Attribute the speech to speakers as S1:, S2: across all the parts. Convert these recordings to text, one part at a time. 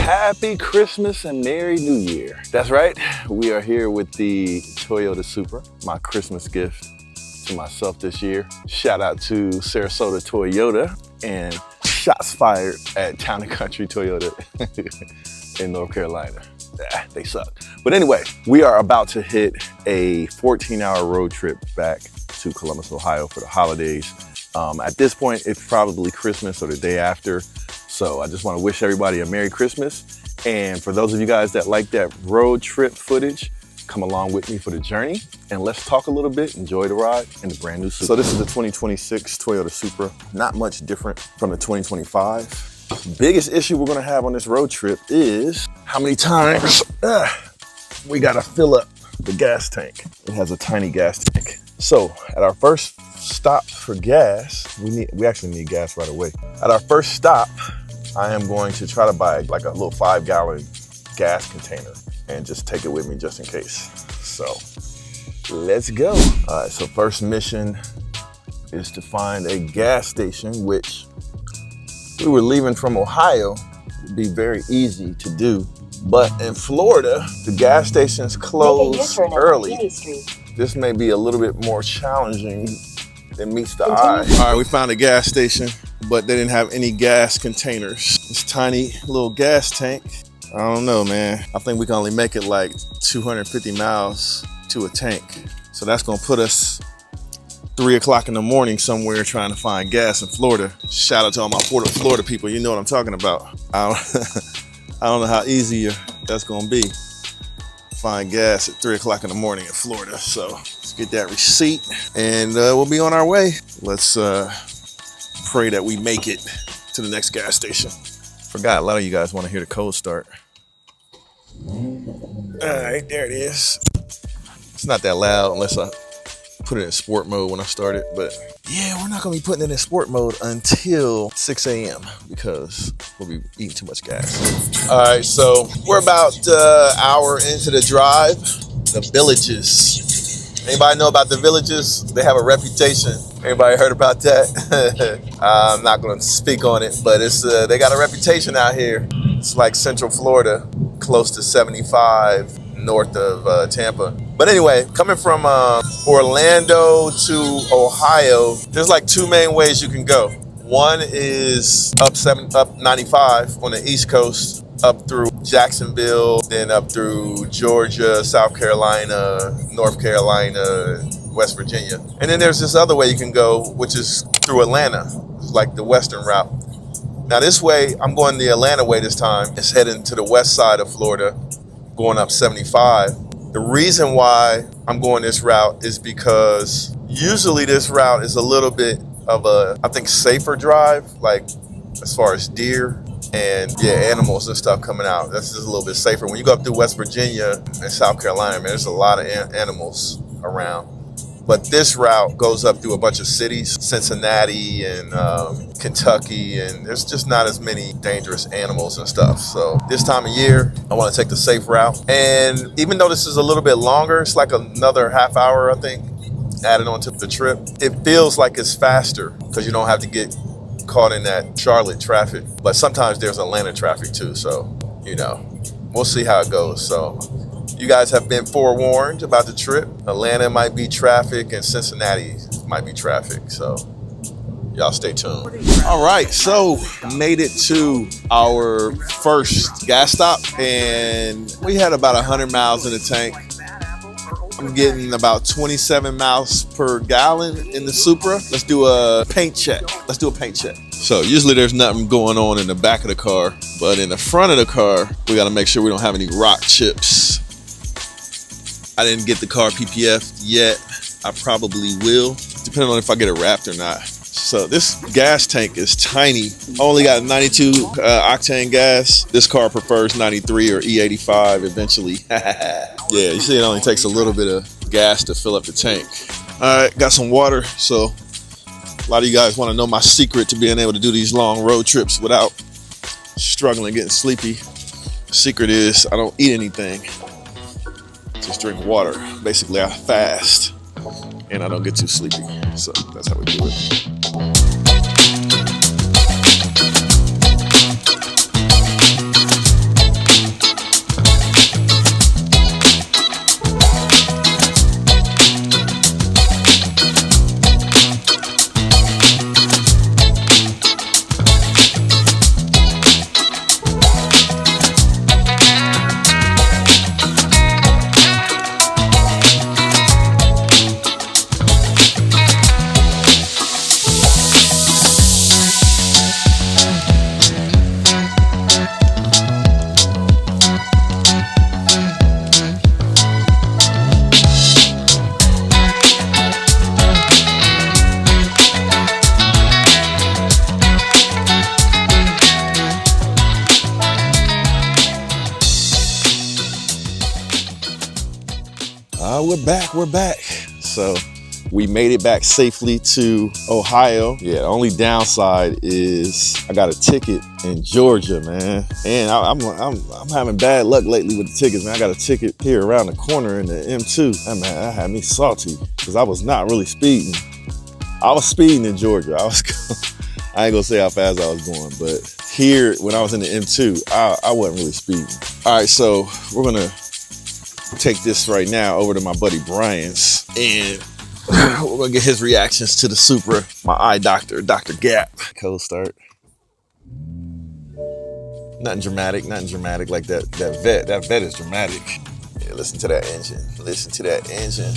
S1: Happy Christmas and Merry New Year. That's right, we are here with the Toyota Supra, my Christmas gift to myself this year. Shout out to Sarasota Toyota and shots fired at Town & Country Toyota in North Carolina. They suck. But anyway, we are about to hit a 14-hour road trip back to Columbus, Ohio for the holidays. At this point, it's probably Christmas or the day after. So I just want to wish everybody a Merry Christmas. And for those of you guys that like that road trip footage, come along with me for the journey and let's talk a little bit, enjoy the ride in the brand new Supra. So this is the 2026 Toyota Supra, not much different from the 2025. Biggest issue we're gonna have on this road trip is how many times we gotta fill up the gas tank. It has a tiny gas tank. So at our first stop for gas, we actually need gas right away. At our first stop, I am going to try to buy like a little 5-gallon gas container and just take it with me just in case. So let's go. All right, so first mission is to find a gas station, which we were leaving from Ohio. It'd be very easy to do. But in Florida, the gas stations close early. This may be a little bit more challenging than meets the eye. All right, we found a gas station, but they didn't have any gas containers. This tiny little gas tank, I don't know, man. I think we can only make it like 250 miles to a tank. So that's gonna put us 3 o'clock in the morning somewhere trying to find gas in Florida. Shout out to all my Florida people, you know what I'm talking about. I don't know how easy that's gonna be. Find gas at 3 o'clock in the morning in Florida. So let's get that receipt and we'll be on our way. Let's pray that we make it to the next gas station. Forgot, a lot of you guys want to hear the cold start. All right, there it is. It's not that loud unless I put it in sport mode when I start it, but yeah, we're not gonna be putting it in sport mode until 6 a.m. because we'll be eating too much gas. All right, so we're about an hour into the drive. The Villages. Anybody know about the Villages? They have a reputation. Anybody heard about that? I'm not gonna speak on it, but it's they got a reputation out here. It's like Central Florida, close to 75 north of Tampa. But anyway, coming from Orlando to Ohio, there's like 2 main ways you can go. One is up 95 on the East Coast, up through Jacksonville, then up through Georgia, South Carolina, North Carolina, West Virginia. And then there's this other way you can go, which is through Atlanta, like the western route. Now this way, I'm going the Atlanta way this time. It's heading to the west side of Florida, going up 75. The reason why I'm going this route is because usually this route is a little bit of a, I think, safer drive, like as far as deer and animals and stuff coming out. That's just a little bit safer. When you go up through West Virginia and South Carolina, man, there's a lot of animals around. But this route goes up through a bunch of cities, Cincinnati and Kentucky, and there's just not as many dangerous animals and stuff. So this time of year, I want to take the safe route. And even though this is a little bit longer, it's like another half hour, I think, added on to the trip. It feels like it's faster because you don't have to get caught in that Charlotte traffic. But sometimes there's Atlanta traffic too. So, you know, we'll see how it goes. So you guys have been forewarned about the trip. Atlanta might be traffic and Cincinnati might be traffic. So y'all stay tuned. All right, so made it to our first gas stop and we had about 100 miles in the tank. I'm getting about 27 miles per gallon in the Supra. Let's do a paint check. So usually there's nothing going on in the back of the car, but in the front of the car, we gotta make sure we don't have any rock chips. I didn't get the car PPF yet. I probably will, depending on if I get it wrapped or not. So this gas tank is tiny. Only got 92 octane gas. This car prefers 93 or E85 eventually. Yeah, you see it only takes a little bit of gas to fill up the tank. All right, got some water. So a lot of you guys want to know my secret to being able to do these long road trips without struggling, getting sleepy. The secret is I don't eat anything. Just drink water. Basically, I fast and I don't get too sleepy. So that's how we do it. We're back. So we made it back safely to Ohio. Yeah, the only downside is I got a ticket in Georgia, man. And I'm having bad luck lately with the tickets, man. I got a ticket here around the corner in the M2. That had me salty because I was not really speeding. I was speeding in Georgia. I ain't gonna say how fast I was going, but here, when I was in the M2, I wasn't really speeding. All right, so we're gonna take this right now over to my buddy Brian's, and we're gonna get his reactions to the Supra. My eye doctor, Dr. Gap. Cold start. Nothing dramatic like that. That vet is dramatic. Yeah, listen to that engine. Listen to that engine.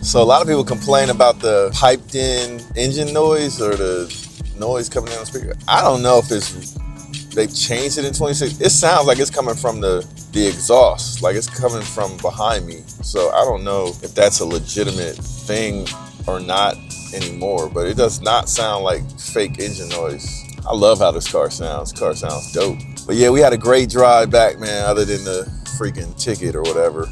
S1: So a lot of people complain about the piped in engine noise or the noise coming in on the speaker. I don't know if they've changed it in 26. It sounds like it's coming from the exhaust, like it's coming from behind me. So I don't know if that's a legitimate thing or not anymore, but it does not sound like fake engine noise. I love how this car sounds. This car sounds dope. But yeah, we had a great drive back, man, other than the freaking ticket or whatever.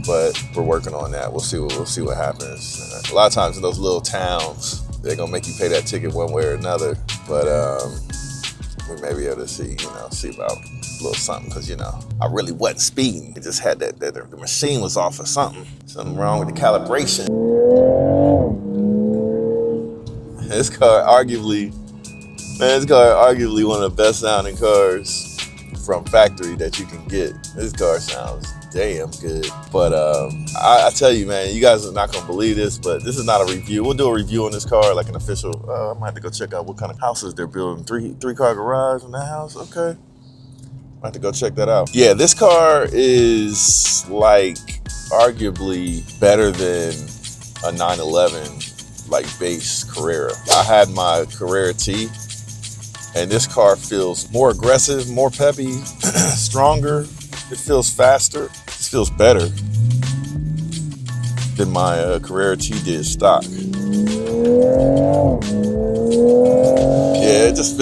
S1: But we're working on that. We'll see what happens. A lot of times in those little towns, they're gonna make you pay that ticket one way or another. But we may be able to see about a little something, because I really wasn't speeding. It just had that the machine was off or something. Something wrong with the calibration. This car arguably one of the best sounding cars from factory that you can get. This car sounds damn good. But I tell you, man, you guys are not gonna believe this, but this is not a review. We'll do a review on this car, like an official. I might have to go check out what kind of houses they're building. Three car garage in that house. Okay, might have to go check that out. Yeah, this car is like arguably better than a 911 like base Carrera. I had my Carrera T, and this car feels more aggressive, more peppy, stronger. It feels faster. It feels better than my Carrera T did stock. Yeah, it just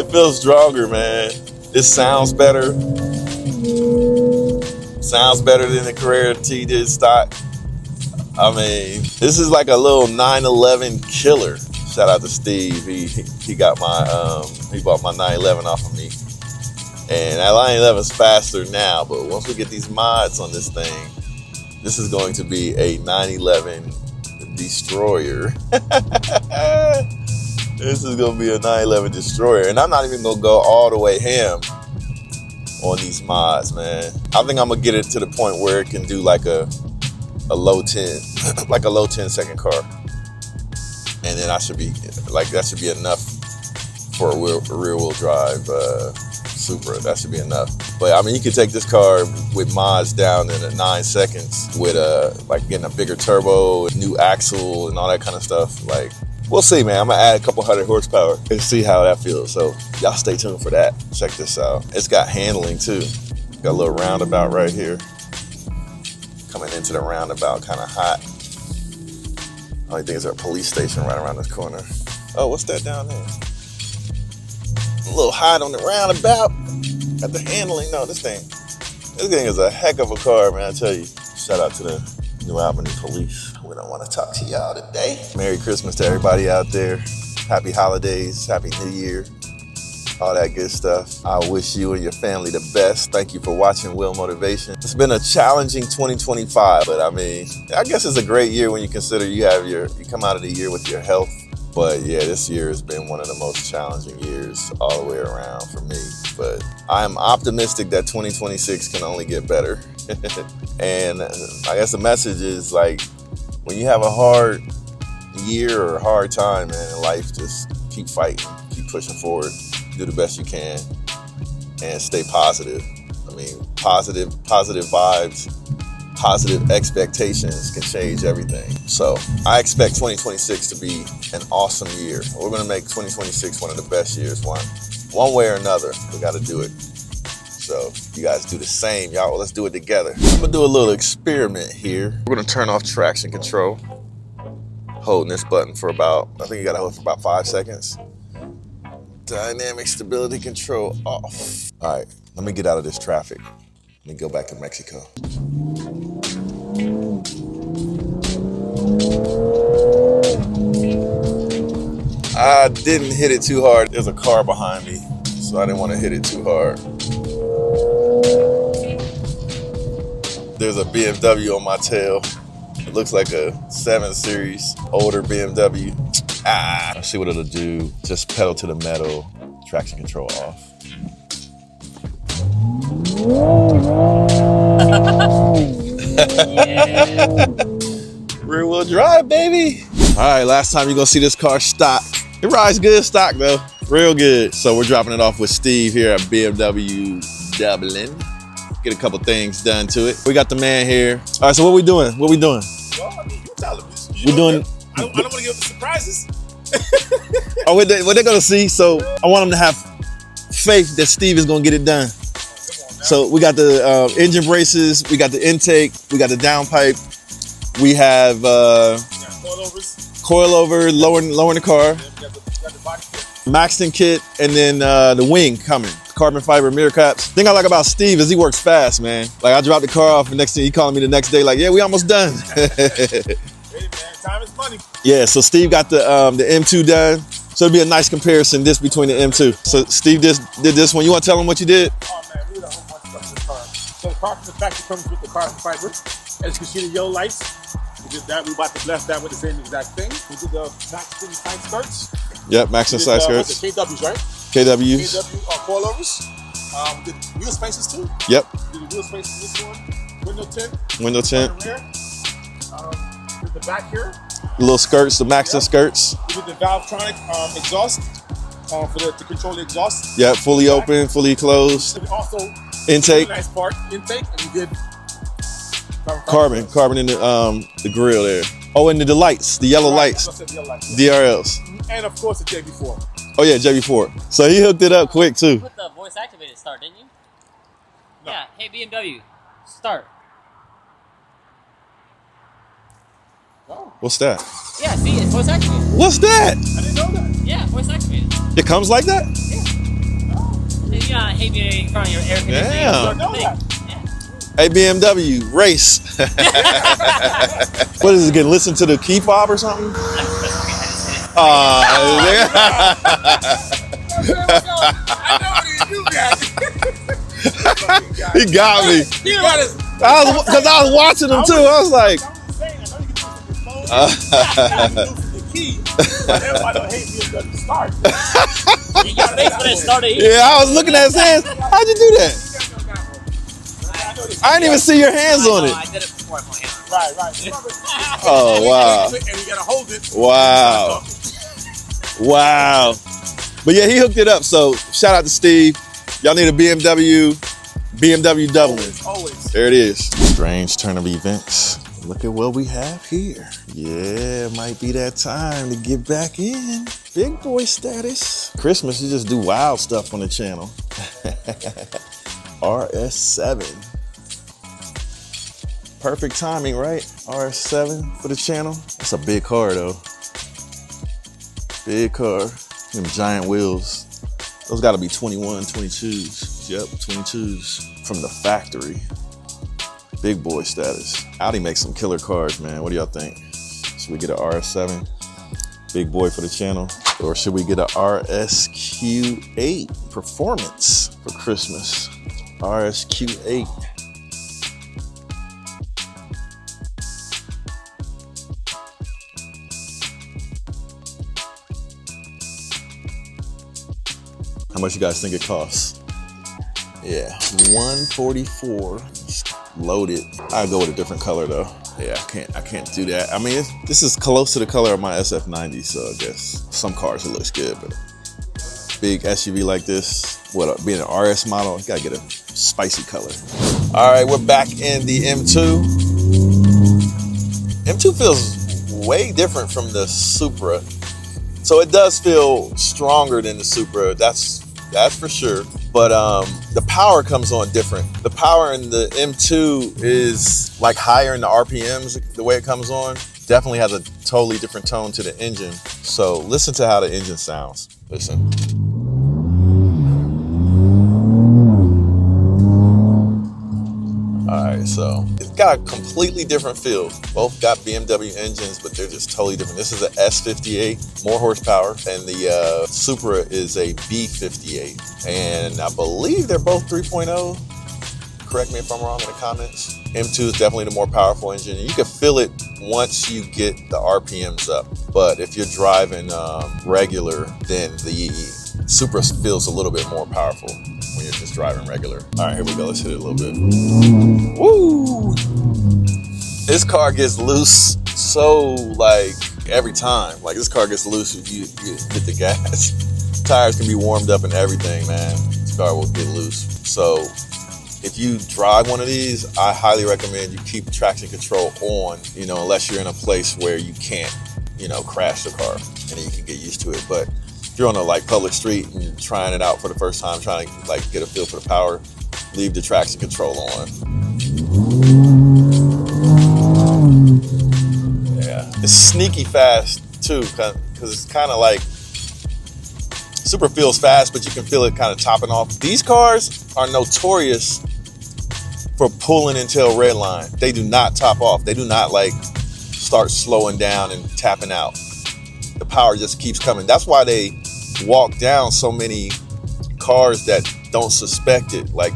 S1: feels stronger, man. It sounds better. Sounds better than the Carrera T did stock. I mean, this is like a little 911 killer. Shout out to Steve. He got he bought my 911 off of me. And that 911 is faster now, but once we get these mods on this thing, this is going to be a 911 destroyer. This is going to be a 911 destroyer. And I'm not even going to go all the way ham on these mods, man. I think I'm going to get it to the point where it can do like a low 10, like a low 10 second car. And then that should be enough for a rear wheel drive Supra. That should be enough. But I mean, you can take this car with mods down in 9 seconds with like getting a bigger turbo, new axle, and all that kind of stuff. Like, we'll see, man. I'm gonna add a couple hundred horsepower and see how that feels. So y'all stay tuned for that. Check this out. It's got handling too. Got a little roundabout right here. Coming into the roundabout, kind of hot. Only thing is there's a police station right around this corner. Oh, what's that down there? A little hot on the roundabout. Got the handling. No, this thing is a heck of a car, man, I tell you. Shout out to the New Albany police. We don't want to talk to y'all today. Merry Christmas to everybody out there. Happy holidays, Happy New Year, all that good stuff. I wish you and your family the best. Thank you for watching Will Motivation. It's been a challenging 2025, but I mean, I guess it's a great year when you consider you come out of the year with your health. But yeah, this year has been one of the most challenging years all the way around for me. But I'm optimistic that 2026 can only get better. And I guess the message is, like, when you have a hard year or a hard time, man, in life, just keep fighting, keep pushing forward, do the best you can, and stay positive. I mean, positive vibes, positive expectations can change everything. So I expect 2026 to be an awesome year. We're going to make 2026 one of the best years, one way or another. We got to do it. So you guys do the same, y'all. Well, let's do it together. I'm going to do a little experiment here. We're going to turn off traction control. Holding this button for I think you got to hold it for about 5 seconds. Dynamic stability control off. All right, let me get out of this traffic. Let me go back to Mexico. I didn't hit it too hard. There's a car behind me, so I didn't want to hit it too hard. There's a BMW on my tail. It looks like a 7 Series, older BMW. Let's see what it'll do. Just pedal to the metal, traction control off. Yeah. Rear wheel drive, baby. All right, last time you're gonna see this car stock. It rides good stock though, real good. So we're dropping it off with Steve here at BMW Dublin. Get a couple things done to it. We got the man here. All right, so what we doing? What we doing?
S2: Well, I mean, you tell them.
S1: We're doing.
S2: I don't want to give them surprises.
S1: Oh, what they're gonna see. So I want them to have faith that Steve is gonna get it done. So we got the engine braces, we got the intake, we got the downpipe, we have coilover, lowering the car, Maxton kit, and then the wing coming, carbon fiber mirror caps. Thing I like about Steve is he works fast, man. Like I dropped the car off, and next thing he calling me the next day, like, yeah, we almost done.
S2: Hey man, time is money.
S1: Yeah, so Steve got the M2 done. So it'll be a nice comparison this between the M2. So Steve did this one. You want to tell him what you did?
S2: Oh man, we did a whole bunch of stuff in the car. So the car from the factory comes with the carbon fiber. As you can see, the yellow lights. We did that. We about to bless that with the same exact thing. We did the Maxton side skirts.
S1: Yep, Maxton side skirts.
S2: The KWs, right?
S1: KWs.
S2: KW coilovers. We did wheel spaces too.
S1: Yep.
S2: We did the wheel spaces in this one. Window tint.
S1: Window tint.
S2: Rear. With the back here.
S1: The little skirts, the Maxton skirts.
S2: We did the Valvetronic exhaust to control the exhaust.
S1: Yeah, fully open, fully closed.
S2: And also,
S1: intake.
S2: Nice part, intake, and we did
S1: carbon in the grill there. Oh, and the lights, the yellow lights, DRLs.
S2: And of course the JB4.
S1: Oh yeah, JB4. So he hooked it up quick too.
S3: You put the voice activated start, didn't you? No. Yeah. Hey BMW, start.
S2: Oh.
S1: What's that?
S3: Yeah, see, it's voice activated.
S1: What's that?
S2: I didn't know that.
S3: Yeah, voice activated.
S1: It comes like that?
S3: Yeah. Oh. You got hey in front of your air conditioning.
S1: Damn.
S2: I know that.
S1: Hey BMW, race. What is it? Get listen to the key fob or something?
S2: I know
S1: he got me. Because I was watching him too. I was like, yeah, I was looking at his hands. How'd you do that? I didn't even see your hands on it.
S3: I did it before I put my hand
S2: on it. Right.
S1: Oh, wow.
S2: And you gotta hold it.
S1: Wow. Wow. But yeah, he hooked it up. So shout out to Steve. Y'all need a BMW Dublin.
S2: Always.
S1: There it is. Strange turn of events. Look at what we have here. Yeah, it might be that time to get back in. Big boy status. Christmas, you just do wild stuff on the channel. RS7. Perfect timing, right? RS7 for the channel. That's a big car though. Big car. Them giant wheels. Those gotta be 21, 22s. Yep, 22s from the factory. Big boy status. Audi makes some killer cars, man. What do y'all think? Should we get an RS7? Big boy for the channel. Or should we get a RSQ8 performance for Christmas? RSQ8. How much you guys think it costs? Yeah, $144. Loaded. I'll go with a different color though. Yeah, I can't do that. I mean, this is close to the color of my SF90, so I guess some cars it looks good, but big SUV like this, being an RS model, you gotta get a spicy color. All right, we're back in the M2. M2 feels way different from the Supra. So it does feel stronger than the Supra, that's for sure. But the power comes on different. The power in the M2 is like higher in the RPMs, the way it comes on. Definitely has a totally different tone to the engine. So listen to how the engine sounds. Listen. driving. So it's got a completely different feel. Both got BMW engines, but they're just totally different. This is a S58, more horsepower, and the Supra is a B58. And I believe they're both 3.0. Correct me if I'm wrong in the comments. M2 is definitely the more powerful engine. You can feel it once you get the RPMs up. But if you're driving regular, then the Supra feels a little bit more powerful when you're just driving regular. All right, here we go. Let's hit it a little bit. Woo! This car gets loose so like every time. Like this car gets loose if you hit the gas. Tires can be warmed up and everything, man. This car will get loose. So if you drive one of these, I highly recommend you keep traction control on, you know, unless you're in a place where you can't, you know, crash the car, and then you can get used to it. But if you're on a like public street and trying it out for the first time, trying to like get a feel for the power, leave the traction control on. Yeah, it's sneaky fast too, because it's kind of like, Supra feels fast, but you can feel it kind of topping off. These cars are notorious for pulling until red line. They do not top off. They do not like start slowing down and tapping out. The power just keeps coming. That's why they walk down so many cars that don't suspect it. Like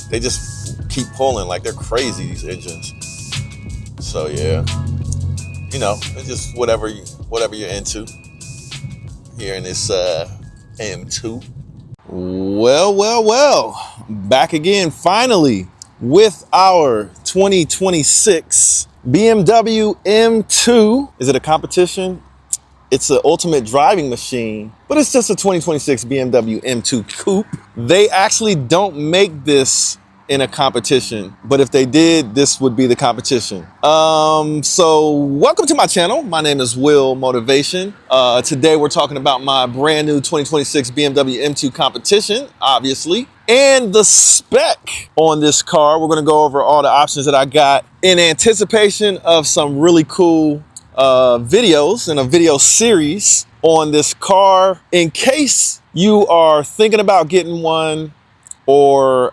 S1: they just keep pulling like they're crazy, these engines. So yeah, you know, it's just whatever you're into here in this M2. Well, back again finally with our 2026 BMW M2. Is it a competition? It's an ultimate driving machine, but it's just a 2026 BMW M2 Coupe. They actually don't make this in a competition, but if they did, this would be the competition. So welcome to my channel. My name is Will Motivation. Today we're talking about my brand new 2026 BMW M2 competition, obviously, and the spec on this car. We're gonna go over all the options that I got in anticipation of some really cool videos and a video series on this car in case you are thinking about getting one, or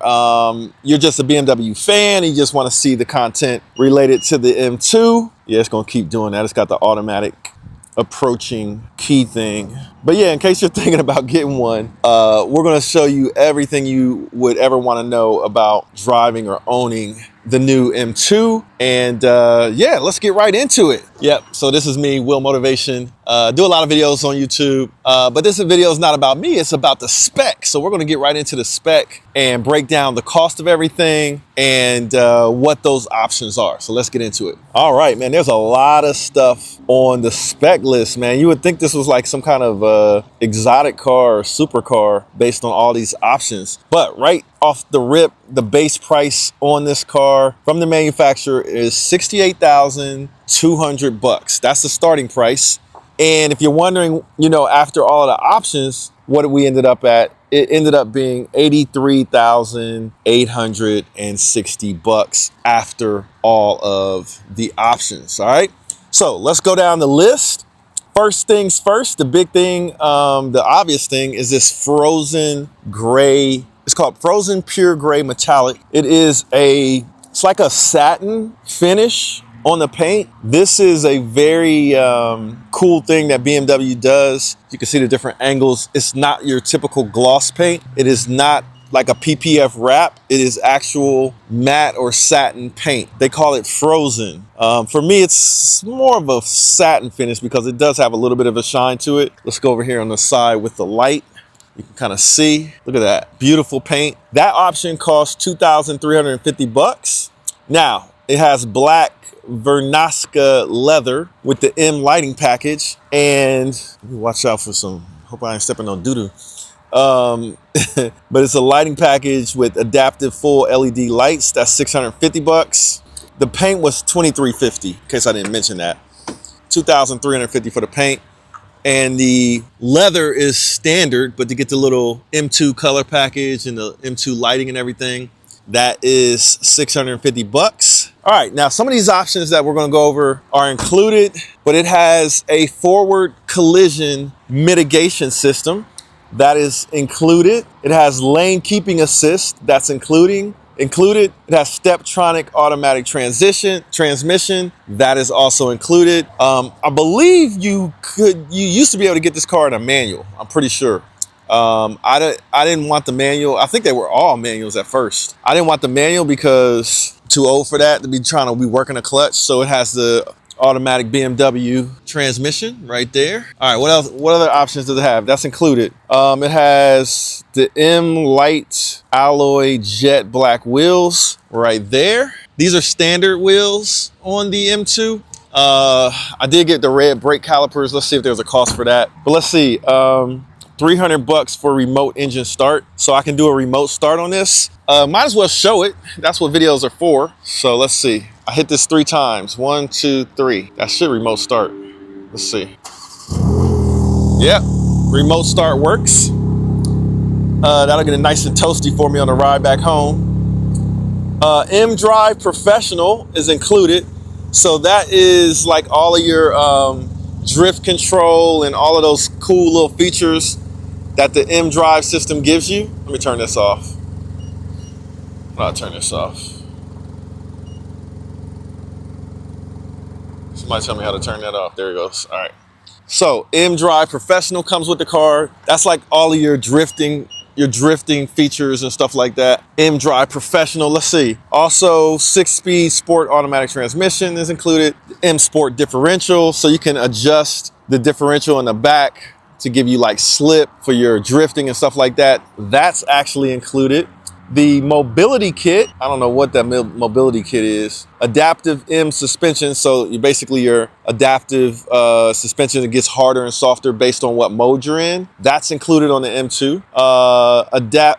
S1: you're just a BMW fan and you just want to see the content related to the M2. Yeah, it's gonna keep doing that. It's got the automatic approaching key thing. But yeah, in case you're thinking about getting one, we're gonna show you everything you would ever want to know about driving or owning the new M2. And yeah, let's get right into it. Yep, so this is me, Will Motivation. Do a lot of videos on YouTube, but this video is not about me, it's about the spec. So we're gonna get right into the spec and break down the cost of everything and what those options are. So let's get into it. All right, man, there's a lot of stuff on the spec list, man. You would think this was like some kind of exotic car or supercar based on all these options. But right off the rip, the base price on this car from the manufacturer is $68,200. That's the starting price. And if you're wondering, you know, after all of the options, what we ended up at, it ended up being $83,860 after all of the options. All right, so let's go down the list. First things first, the big thing, the obvious thing is this frozen gray. It's called Frozen Pure Gray Metallic. It's like a satin finish on the paint. This is a very cool thing that BMW does. You can see the different angles. It's not your typical gloss paint. It is not like a PPF wrap. It is actual matte or satin paint. They call it frozen. For me, it's more of a satin finish because it does have a little bit of a shine to it. Let's go over here on the side with the light. You can kind of see, look at that, beautiful paint. That option costs $2,350. Now, it has black Vernasca leather with the M lighting package. And watch out for some, hope I ain't stepping on doo-doo. But it's a lighting package with adaptive full LED lights. That's $650. The paint was $2,350, in case I didn't mention that. $2,350 for the paint. And the leather is standard, but to get the little M2 color package and the M2 lighting and everything, that is $650. All right, now some of these options that we're gonna go over are included, but it has a forward collision mitigation system that is included. It has lane keeping assist, that's including. included. It has Steptronic automatic transmission. That is also included. I believe you used to be able to get this car in a manual. I'm pretty sure. I didn't want the manual. I think they were all manuals at first. I didn't want the manual because too old for that to be trying to be working a clutch. So it has the automatic BMW transmission right there. All right, what else? What other options does it have? That's included. It has the M Light alloy jet black wheels right there. These are standard wheels on the M2. I did get the red brake calipers. Let's see if there's a cost for that. But let's see. $300 for remote engine start. So I can do a remote start on this. Might as well show it. That's what videos are for. So let's see. I hit this 3 times. 1, 2, 3. That should remote start. Let's see. Yep, remote start works. That'll get it nice and toasty for me on the ride back home. M-Drive Professional is included. So that is like all of your drift control and all of those cool little features that the M-Drive system gives you. Let me turn this off. I'll turn this off. Somebody tell me how to turn that off. There it goes. All right. So M-Drive Professional comes with the car. That's like all of your drifting features and stuff like that. M-Drive Professional. Let's see. Also, 6-speed sport automatic transmission is included. M Sport differential, so you can adjust the differential in the back to give you like slip for your drifting and stuff like that. That's actually included. The mobility kit, I don't know what that mobility kit is. Adaptive M suspension, so you basically your adaptive suspension that gets harder and softer based on what mode you're in. That's included on the M2.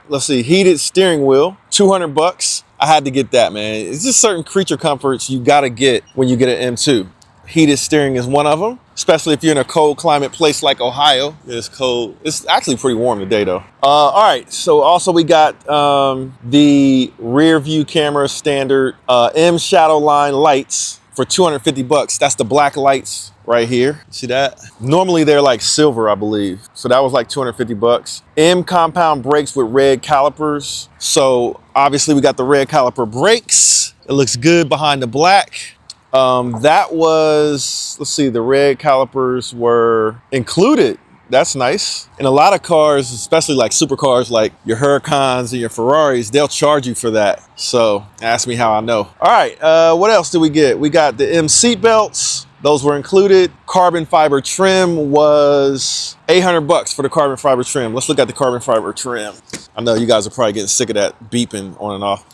S1: Let's see, heated steering wheel, $200. I had to get that, man. It's just certain creature comforts you gotta get when you get an M2. Heated steering is one of them, especially if you're in a cold climate place like Ohio. It's cold. It's actually pretty warm today though. All right, so also we got the rear view camera standard M shadow line lights for $250. That's the black lights right here. See that? Normally they're like silver, I believe. So that was like $250. M compound brakes with red calipers. So obviously we got the red caliper brakes. It looks good behind the black. That was, let's see, the red calipers were included. That's nice. In a lot of cars, especially like supercars, like your Huracans and your Ferraris, they'll charge you for that. So ask me how I know. All right, what else did we get? We got the M seat belts. Those were included. Carbon fiber trim was $800 for the carbon fiber trim. Let's look at the carbon fiber trim. I know you guys are probably getting sick of that beeping on and off.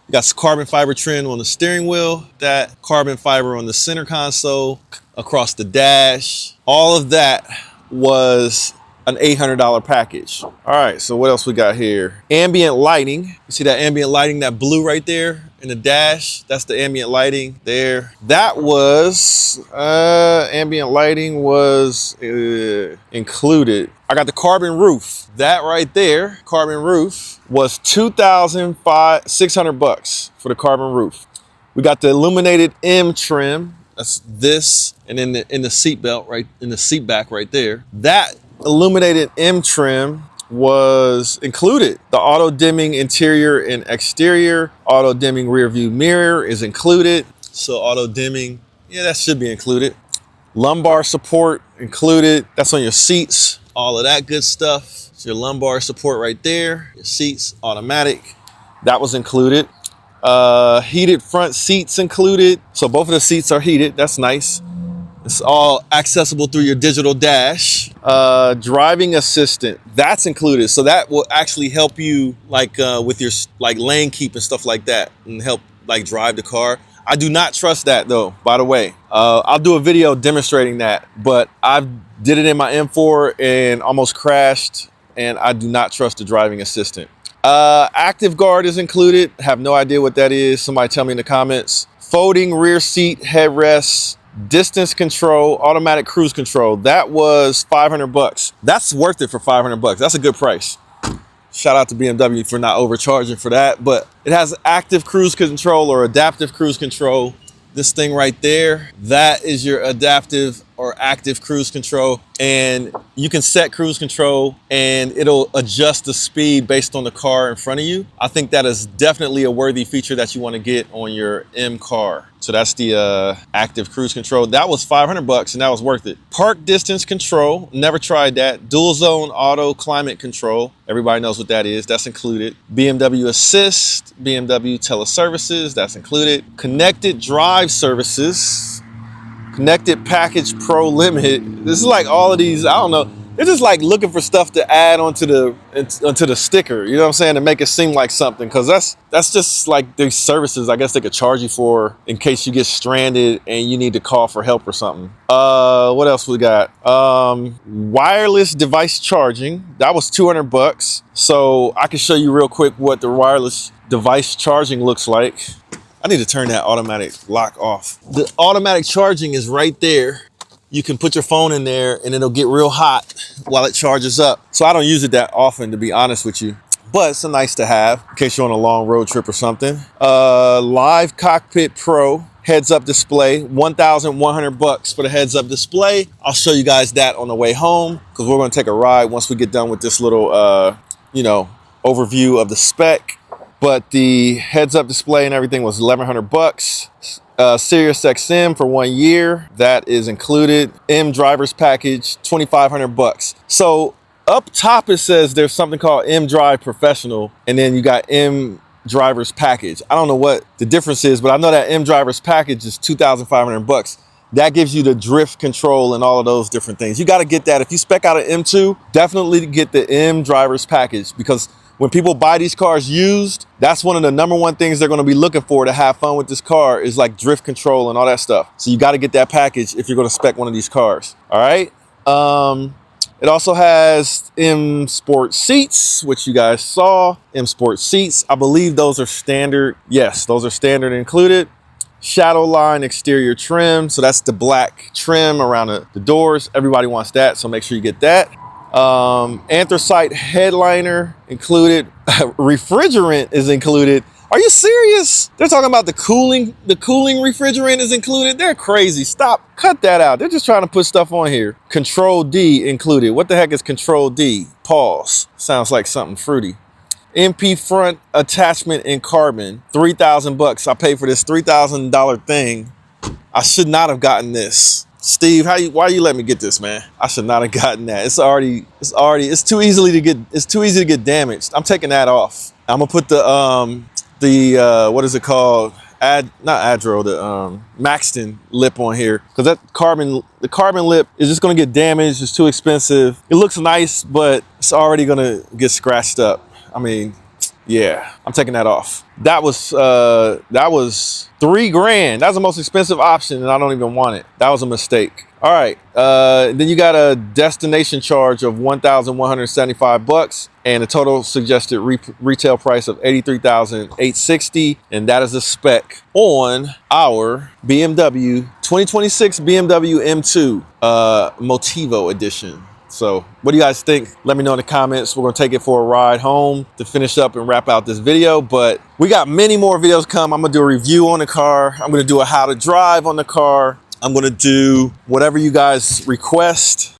S1: You got carbon fiber trim on the steering wheel, that carbon fiber on the center console, across the dash. All of that was an $800 package. All right, so what else we got here? Ambient lighting. You see that ambient lighting, that blue right there in the dash? That's the ambient lighting there. That was, ambient lighting was included. I got the carbon roof. That right there, carbon roof, was $2,600 for the carbon roof. We got the illuminated M trim. That's this, and in the seat belt, right in the seat back right there. That illuminated M trim was included. The auto dimming interior and exterior, auto dimming rear view mirror is included. So auto dimming, yeah, that should be included. Lumbar support included. That's on your seats. All of that good stuff. It's your lumbar support right there. Your seats, automatic. That was included. Heated front seats included. So both of the seats are heated. That's nice. It's all accessible through your digital dash. Driving assistant, that's included. So that will actually help you like with your like lane keep and stuff like that, and help like drive the car. I do not trust that though, by the way. I'll do a video demonstrating that, but I did it in my M4 and almost crashed, and I do not trust the driving assistant. Active guard is included. Have no idea what that is. Somebody tell me in the comments. Folding rear seat headrests, distance control, automatic cruise control. That was $500. That's worth it for $500. That's a good price. Shout out to BMW for not overcharging for that, but it has active cruise control or adaptive cruise control. this thing right there, that is your adaptive or active cruise control. And you can set cruise control and it'll adjust the speed based on the car in front of you. I think that is definitely a worthy feature that you want to get on your M car. So that's the active cruise control. That was $500 and that was worth it. Park distance control, never tried that. Dual zone auto climate control. Everybody knows what that is, that's included. BMW Assist, BMW Teleservices, that's included. Connected drive services. Connected package pro limit. This is like all of these, I don't know. They're just like looking for stuff to add onto the sticker, you know what I'm saying, to make it seem like something, because that's just like these services I guess they could charge you for in case you get stranded and you need to call for help or something. What else we got? Wireless device charging, that was $200. So I can show you real quick what the wireless device charging looks like. I need to turn that automatic lock off. The automatic charging is right there. You can put your phone in there and it'll get real hot while it charges up. So I don't use it that often, to be honest with you, but it's a nice to have in case you're on a long road trip or something. Live Cockpit Pro heads up display, $1,100 for the heads up display. I'll show you guys that on the way home because we're gonna take a ride once we get done with this little, overview of the spec. But the heads up display and everything was $1,100. Sirius XM for 1 year, that is included. M driver's package, $2,500. So up top it says there's something called M Drive Professional, and then you got M driver's package. I don't know what the difference is, but I know that M driver's package is $2,500. That gives you the drift control and all of those different things. You got to get that. If you spec out an M2, definitely get the M driver's package, because when people buy these cars used, that's one of the #1 things they're gonna be looking for to have fun with this car is like drift control and all that stuff. So you gotta get that package if you're gonna spec one of these cars, all right? It also has M Sport seats, which you guys saw. M Sport seats, I believe those are standard. Yes, those are standard included. Shadow line exterior trim, so that's the black trim around the doors. Everybody wants that, so make sure you get that. Anthracite headliner included. Refrigerant is included. Are you serious? They're talking about the cooling refrigerant is included. They're crazy. Stop, cut that out. They're just trying to put stuff on here. Control D included. What the heck is Control D? Pause. Sounds like something fruity. MP front attachment in carbon, $3,000. I paid for this $3,000 thing. I should not have gotten this. Steve, why you let me get this, man? I should not have gotten that. It's too easy to get damaged. I'm taking that off. I'm gonna put the what is it called? The Maxton lip on here, because the carbon lip is just gonna get damaged. It's too expensive. It looks nice, but it's already gonna get scratched up. I mean, yeah, I'm taking that off. That was $3,000. That's the most expensive option, and I don't even want it. That was a mistake. All right, then you got a destination charge of $1,175 and a total suggested retail price of $83,860, and that is a spec on our BMW 2026 BMW M2 Motivo edition. So what do you guys think? Let me know in the comments. We're gonna take it for a ride home to finish up and wrap out this video, but we got many more videos come. I'm gonna do a review on the car. I'm gonna do a how to drive on the car. I'm gonna do whatever you guys request.